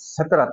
17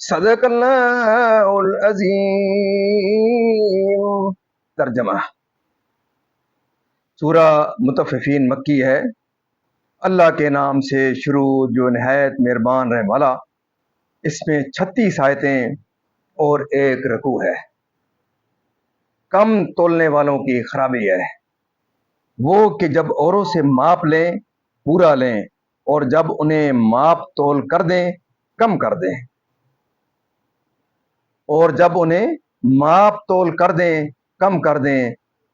صدق اللہ العظیم۔ ترجمہ: سورہ مطففین مکی ہے۔ اللہ کے نام سے شروع جو نہایت مہربان رحم والا۔ اس میں 36 آیتیں اور 1 رکوع ہے۔ کم تولنے والوں کی خرابی ہے وہ کہ جب اوروں سے ماپ لیں پورا لیں، اور جب انہیں ماپ تول کر دیں کم کر دیں، اور جب انہیں ماپ تول کر دیں کم کر دیں۔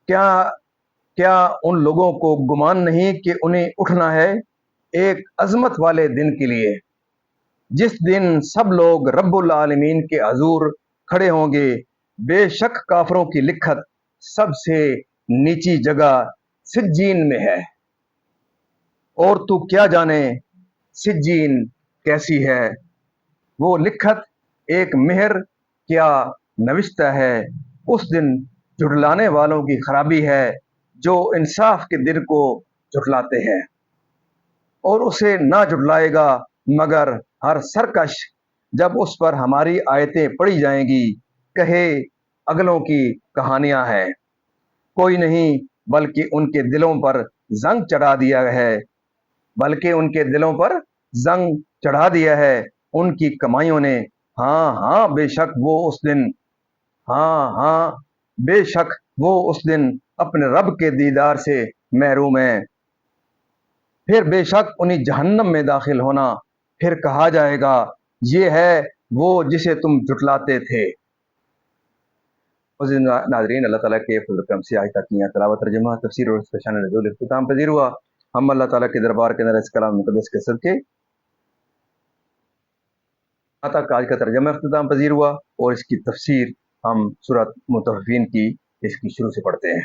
کیا ان لوگوں کو گمان نہیں کہ انہیں اٹھنا ہے ایک عظمت والے دن کے لیے، جس دن سب لوگ رب العالمین کے حضور کھڑے ہوں گے۔ بے شک کافروں کی لکھت سب سے نیچی جگہ سجین میں ہے، اور تو کیا جانے سجین کیسی ہے۔ وہ لکھت ایک مہر کیا نوشتہ ہے۔ اس دن جھٹلانے والوں کی خرابی ہے جو انصاف کے دن کو جھٹلاتے ہیں، اور اسے نہ جھٹلائے گا مگر ہر سرکش۔ جب اس پر ہماری آیتیں پڑھی جائیں گی کہے اگلوں کی کہانیاں ہیں، کوئی نہیں بلکہ ان کے دلوں پر زنگ چڑھا دیا ہے، ان کی کمائیوں نے۔ ہاں ہاں بے شک وہ اس دن اپنے رب کے دیدار سے محروم ہیں۔ پھر بے شک انہیں جہنم میں داخل ہونا، پھر کہا جائے گا یہ ہے وہ جسے تم جھٹلاتے تھے۔ ناظرین، اللہ تعالیٰ کے فضل و کرم سے آج تک تلاوت، ترجمہ، تفسیر اور اس کا شان نزول اختتام پذیر ہوا۔ ہم اللہ تعالیٰ کے دربار کے اندر اس کلام مقدس کے صدقے تک آج کا ترجمہ اختتام پذیر ہوا، اور اس کی تفسیر ہم سورۃ مطففین کی اس کی شروع سے پڑھتے ہیں۔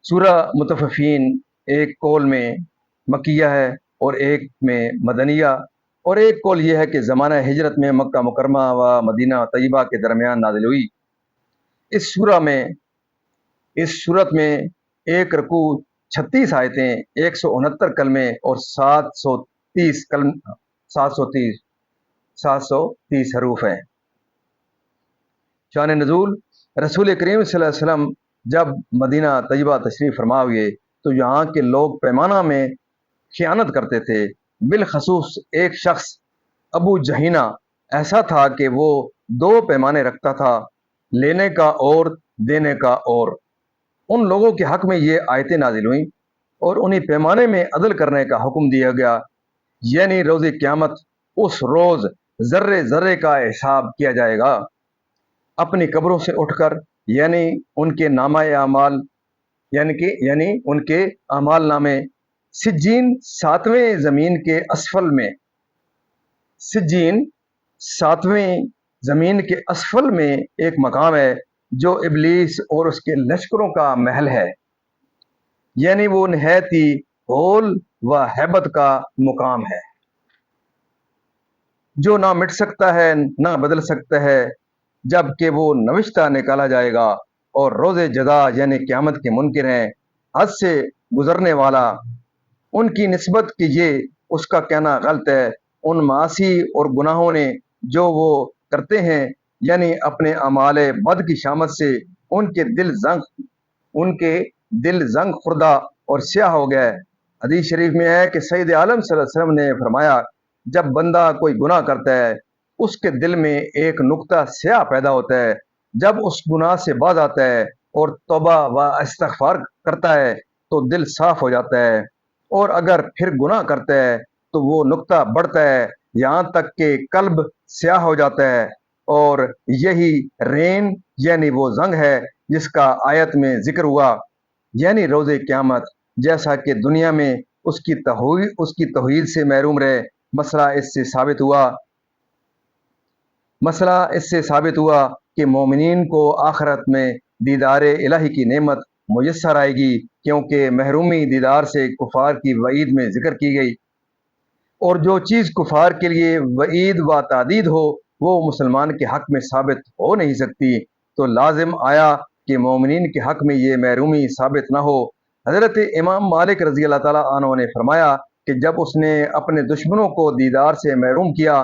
سورہ مطففین ایک قول میں مکیہ ہے اور ایک میں مدنیہ، اور ایک قول یہ ہے کہ زمانہ ہجرت میں مکہ مکرمہ و مدینہ طیبہ کے درمیان نازل ہوئی۔ اس صورت میں 1 رکوع، 36 آیتیں، 169 کلمے اور 730 حروف ہیں۔ شان نزول: رسول کریم صلی اللہ علیہ وسلم جب مدینہ طیبہ تشریف فرما ہوئے تو یہاں کے لوگ پیمانہ میں خیانت کرتے تھے۔ بالخصوص ایک شخص ابو جہینہ ایسا تھا کہ وہ 2 پیمانے رکھتا تھا، لینے کا اور دینے کا، اور ان لوگوں کے حق میں یہ آیتیں نازل ہوئیں اور انہیں پیمانے میں عدل کرنے کا حکم دیا گیا، یعنی روز قیامت اس روز ذرے ذرے کا حساب کیا جائے گا۔ اپنی قبروں سے اٹھ کر، یعنی ان کے نامہ اعمال، یعنی ان کے اعمال نامے، سجین 7ویں زمین کے اسفل میں ایک مقام ہے جو ابلیس اور اس کے لشکروں کا محل ہے، یعنی وہ نہایت ہی ہول و ہیبت کا مقام ہے جو نہ مٹ سکتا ہے نہ بدل سکتا ہے، جب کہ وہ نوشتہ نکالا جائے گا، اور روز جزا یعنی قیامت کے منکر ہیں، حد سے گزرنے والا۔ ان کی نسبت کیجیے، اس کا کہنا غلط ہے۔ ان معاصی اور گناہوں نے جو وہ کرتے ہیں، یعنی اپنے اعمال بد کی شامت سے ان کے دل زنگ خوردہ اور سیاہ ہو گئے۔ حدیث شریف میں ہے کہ سید عالم صلی اللہ علیہ وسلم نے فرمایا، جب بندہ کوئی گناہ کرتا ہے اس کے دل میں ایک نقطہ سیاہ پیدا ہوتا ہے، جب اس گناہ سے باز آتا ہے اور توبہ و استغفار کرتا ہے تو دل صاف ہو جاتا ہے، اور اگر پھر گناہ کرتا ہے تو وہ نقطہ بڑھتا ہے یہاں تک کہ قلب سیاہ ہو جاتا ہے، اور یہی رین یعنی وہ زنگ ہے جس کا آیت میں ذکر ہوا، یعنی روز قیامت۔ جیسا کہ دنیا میں اس کی توحید سے محروم رہے۔ مسئلہ اس سے ثابت ہوا کہ مومنین کو آخرت میں دیدار الہی کی نعمت میسر آئے گی، کیونکہ محرومی دیدار سے کفار کی وعید میں ذکر کی گئی، اور جو چیز کفار کے لیے وعید و تعدید ہو وہ مسلمان کے حق میں ثابت ہو نہیں سکتی، تو لازم آیا کہ مومنین کے حق میں یہ محرومی ثابت نہ ہو۔ حضرت امام مالک رضی اللہ تعالیٰ عنہ نے فرمایا کہ جب اس نے اپنے دشمنوں کو دیدار سے محروم کیا